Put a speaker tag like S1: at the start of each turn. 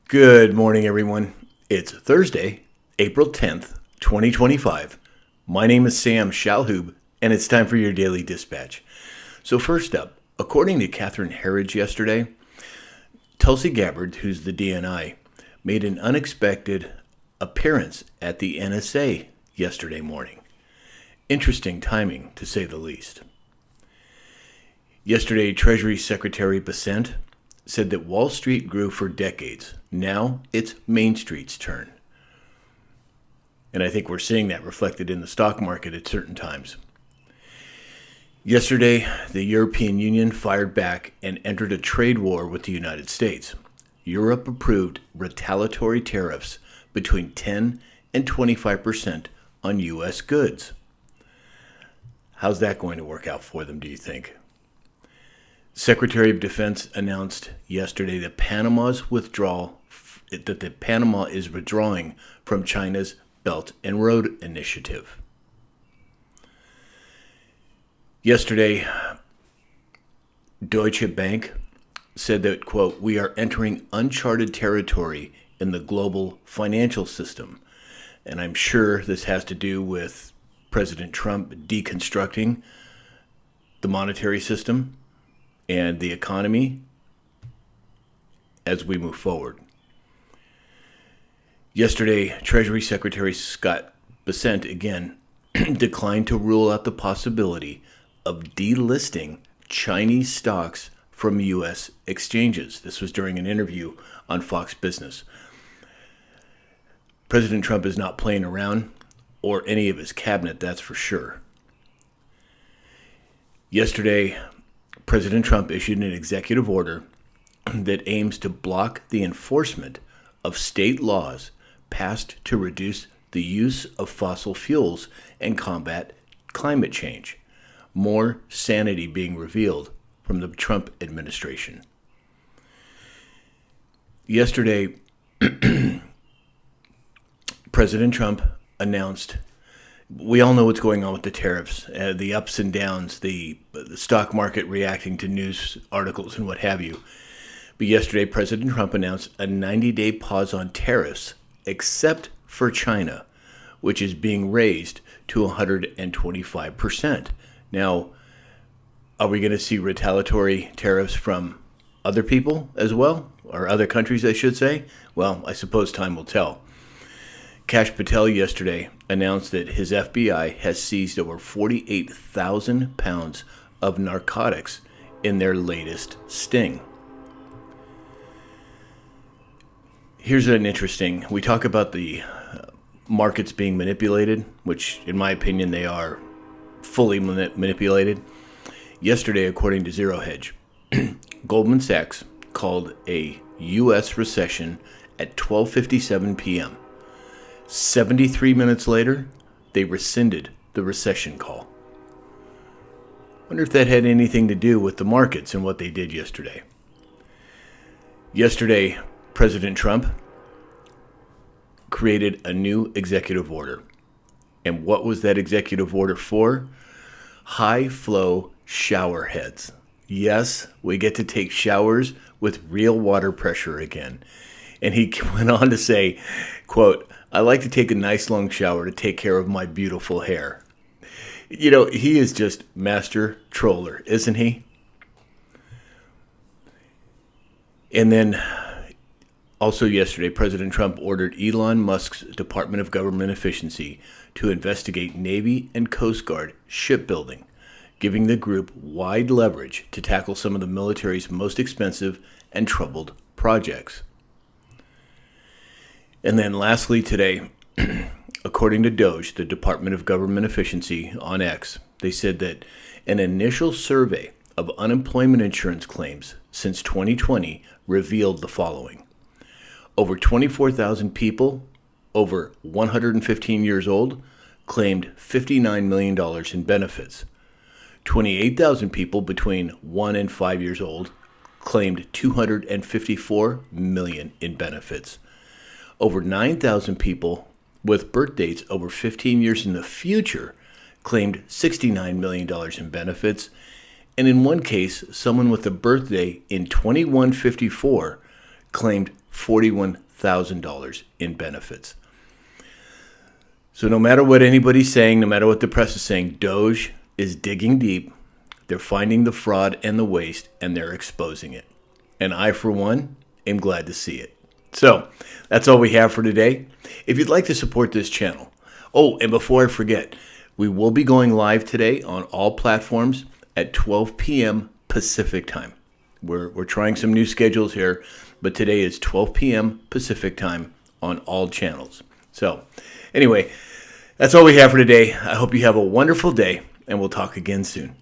S1: Good morning, everyone. It's Thursday, April 10th, 2025. My name is Sam Shalhoub, and it's time for your Daily Dispatch. So first up, according to Catherine Herridge yesterday, Tulsi Gabbard, who's the DNI, made an unexpected appearance at the NSA yesterday morning. Interesting timing, to say the least. Yesterday, Treasury Secretary Bessent said that Wall Street grew for decades. Now it's Main Street's turn. And I think we're seeing that reflected in the stock market at certain times. Yesterday, the European Union fired back and entered a trade war with the United States. Europe approved retaliatory tariffs between 10 and 25% on U.S. goods. How's that going to work out for them, do you think? Secretary of Defense announced yesterday that Panama is withdrawing from China's Belt and Road Initiative. Yesterday, Deutsche Bank said that, quote, "We are entering uncharted territory in the global financial system." And I'm sure this has to do with President Trump deconstructing the monetary system and the economy as we move forward. Yesterday, Treasury Secretary Scott Bessent again declined to rule out the possibility of delisting Chinese stocks from U.S. exchanges. This was during an interview on Fox Business. President Trump is not playing around, or any of his cabinet, that's for sure. Yesterday, President Trump issued an executive order that aims to block the enforcement of state laws passed to reduce the use of fossil fuels and combat climate change. More sanity being revealed from the Trump administration. Yesterday, President Trump announced, we all know what's going on with the tariffs, the ups and downs, the stock market reacting to news articles and what have you. But yesterday, President Trump announced a 90-day pause on tariffs, except for China, which is being raised to 125%. Now, are we going to see retaliatory tariffs from other people as well, or other countries, I should say? Well, I suppose time will tell. Kash Patel yesterday announced that his FBI has seized over 48,000 pounds of narcotics in their latest sting. Here's an interesting, we talk about the markets being manipulated, which in my opinion they are fully manipulated. Yesterday, according to Zero Hedge, Goldman Sachs called a U.S. recession at 12:57 p.m. 73 minutes later, they rescinded the recession call. Wonder if that had anything to do with the markets and what they did yesterday. Yesterday, President Trump created a new executive order. And what was that executive order for? High-flow shower heads. Yes, we get to take showers with real water pressure again. And he went on to say, quote, "I like to take a nice long shower to take care of my beautiful hair." You know, he is just master troller, isn't he? And then also yesterday, President Trump ordered Elon Musk's Department of Government Efficiency to investigate Navy and Coast Guard shipbuilding, giving the group wide leverage to tackle some of the military's most expensive and troubled projects. And then lastly today, according to DOGE, the Department of Government Efficiency on X, they said that an initial survey of unemployment insurance claims since 2020 revealed the following. Over 24,000 people over 115 years old claimed $59 million in benefits. 28,000 people between 1 and 5 years old claimed $254 million in benefits. Over 9,000 people with birth dates over 15 years in the future claimed $69 million in benefits. And in one case, someone with a birthday in 2154 claimed $41,000 in benefits. So no matter what anybody's saying, no matter what the press is saying, Doge is digging deep. They're finding the fraud and the waste, and they're exposing it. And I, for one, am glad to see it. So that's all we have for today. If you'd like to support this channel, and before I forget, we will be going live today on all platforms at 12 p.m. Pacific time. We're trying some new schedules here, but today is 12 p.m. Pacific time on all channels. So anyway, that's all we have for today. I hope you have a wonderful day, and we'll talk again soon.